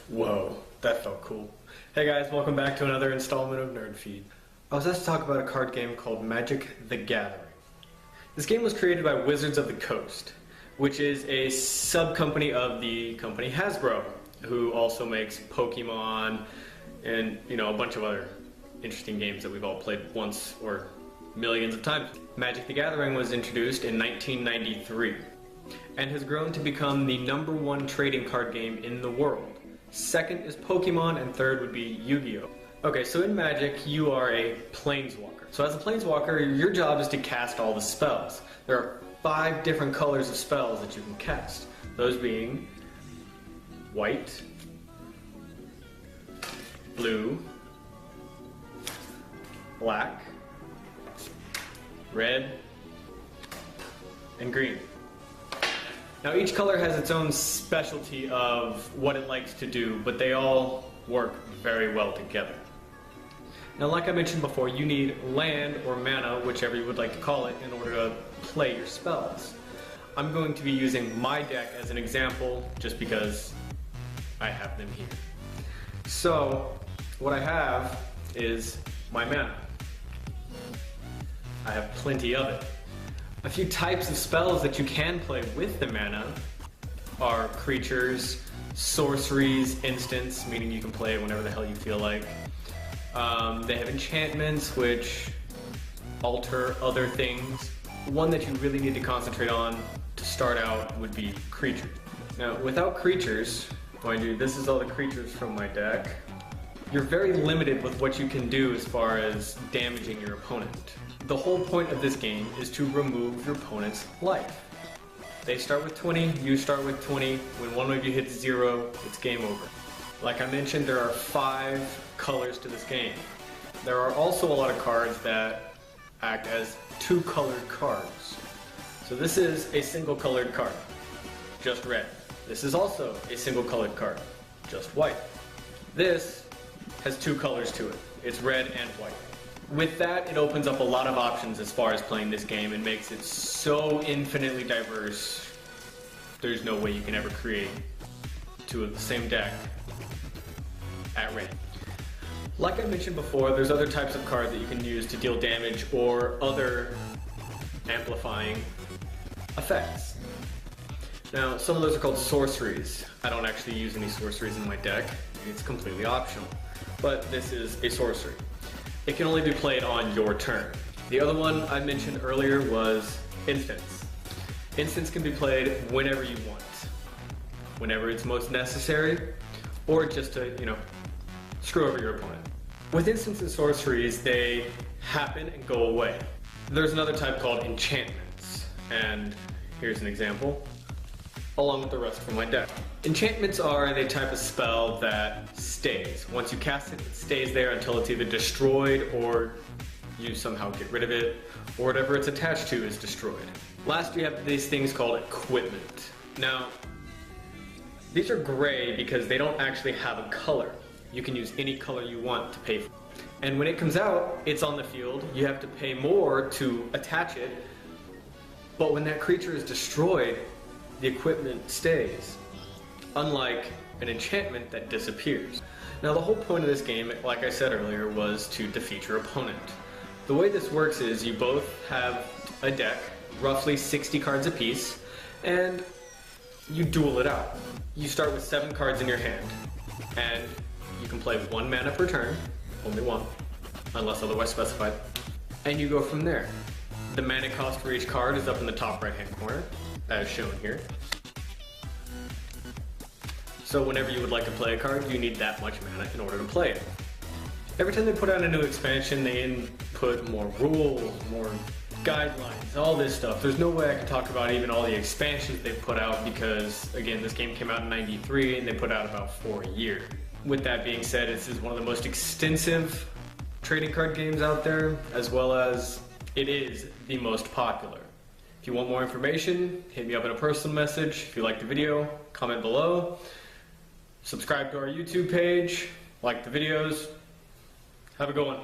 Whoa, that felt cool. Hey guys, welcome back to another installment of Nerd Feed. I was asked to talk about a card game called Magic: The Gathering. This game was created by Wizards of the Coast, which is a sub-company of the company Hasbro, who also makes Pokemon and, a bunch of other interesting games that we've all played once or millions of times. Magic: The Gathering was introduced in 1993 and has grown to become the #1 trading card game in the world. Second is Pokemon, and third would be Yu-Gi-Oh! Okay, so in Magic, you are a Planeswalker. So as a Planeswalker, your job is to cast all the spells. There are 5 different colors of spells that you can cast. Those being white, blue, black, red, and green. Now each color has its own specialty of what it likes to do, but they all work very well together. Now like I mentioned before, you need land or mana, whichever you would like to call it, in order to play your spells. I'm going to be using my deck as an example, just because I have them here. So what I have is my mana. I have plenty of it. A few types of spells that you can play with the mana are creatures, sorceries, instants, meaning you can play it whenever the hell you feel like. They have enchantments, which alter other things. One that you really need to concentrate on to start out would be creatures. Now, without creatures, mind you, this is all the creatures from my deck, you're very limited with what you can do as far as damaging your opponent. The whole point of this game is to remove your opponent's life. They start with 20, you start with 20. When one of you hits 0, it's game over. Like I mentioned, there are 5 colors to this game. There are also a lot of cards that act as 2-colored cards. So this is a single-colored card, just red. This is also a single-colored card, just white. This has 2 colors to it. It's red and white. With that, it opens up a lot of options as far as playing this game and makes it so infinitely diverse. There's no way you can ever create 2 of the same deck at random. Like I mentioned before, there's other types of cards that you can use to deal damage or other amplifying effects. Now, some of those are called sorceries. I don't actually use any sorceries in my deck. It's completely optional. But this is a sorcery. It can only be played on your turn. The other one I mentioned earlier was instants. Instants can be played whenever you want, whenever it's most necessary, or just to, screw over your opponent. With instants and sorceries, they happen and go away. There's another type called enchantments, and here's an example, along with the rest from my deck. Enchantments are the type of spell that stays. Once you cast it, it stays there until it's either destroyed or you somehow get rid of it, or whatever it's attached to is destroyed. Last, we have these things called equipment. Now, these are gray because they don't actually have a color. You can use any color you want to pay for. And when it comes out, it's on the field. You have to pay more to attach it, but when that creature is destroyed, the equipment stays, unlike an enchantment that disappears. Now the whole point of this game, like I said earlier, was to defeat your opponent. The way this works is you both have a deck, roughly 60 cards apiece, and you duel it out. You start with 7 cards in your hand, and you can play 1 mana per turn, only 1, unless otherwise specified, and you go from there. The mana cost for each card is up in the top right hand corner, as shown here. So whenever you would like to play a card, you need that much mana in order to play it. Every time they put out a new expansion, they input more rules, more guidelines, all this stuff. There's no way I can talk about even all the expansions they've put out because, again, this game came out in '93 and they put out about 4 a year. With that being said, this is one of the most extensive trading card games out there, as well as it is the most popular. If you want more information, hit me up in a personal message. If you liked the video, comment below. Subscribe to our YouTube page, like the videos. Have a good one.